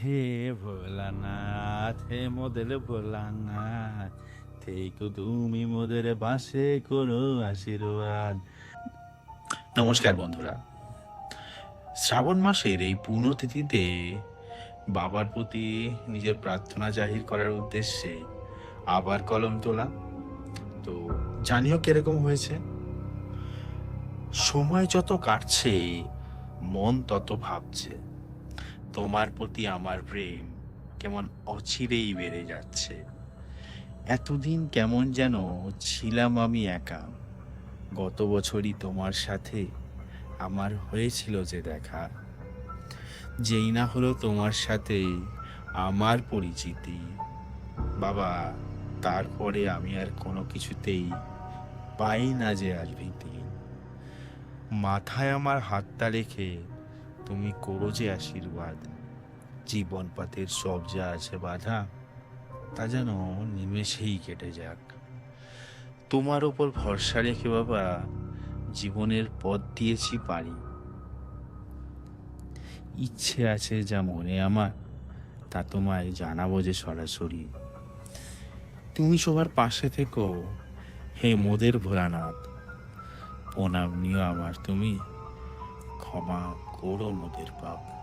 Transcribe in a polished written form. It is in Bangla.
হে ভোলানাথ, হে মোদের ভোলানাথ, থেকো তুমি মোদের বাসে করো আশীর্বাদ। নমস্কার বন্ধুরা, শ্রাবণ মাসের এই পুণ্যতিথিতে বাবার প্রতি নিজের প্রার্থনা জাহির করার উদ্দেশ্যে আবার কলম তোলা। তো জানিও কিরকম হয়েছে। সময় যত কাটছে মন তত ভাবছে, তোমার প্রতি আমার প্রেম কেমন অচিরেই বেড়ে যাচ্ছে। এতদিন কেমন যেন ছিলাম আমি একা, গত বছরই তোমার সাথে আমার হয়েছিল যে দেখা। যেই না হলো তোমার সাথে আমার পরিচিতি, বাবা, তারপরে আমি আর কোনো কিছুতেই পাই না যে আর ভীতি। মাথায় আমার হাতটা রেখে তুমি করো যে আশীর্বাদ, জীবন পাতের সব যা আছে বাধা তা যেন নিমেষেই কেটে যাক। তোমার ওপর ভরসা রেখে বাবা জীবনের পথ দিয়েছি পারি। ইচ্ছে আছে যা মনে আমার, তা তোমায় জানাবো যে সরাসরি। তুমি সবার পাশে থেকো, হে মোদের ভোলানাথ। প্রণাম নিও আমার তুমি, ক্ষমা করো মোদের পাপ।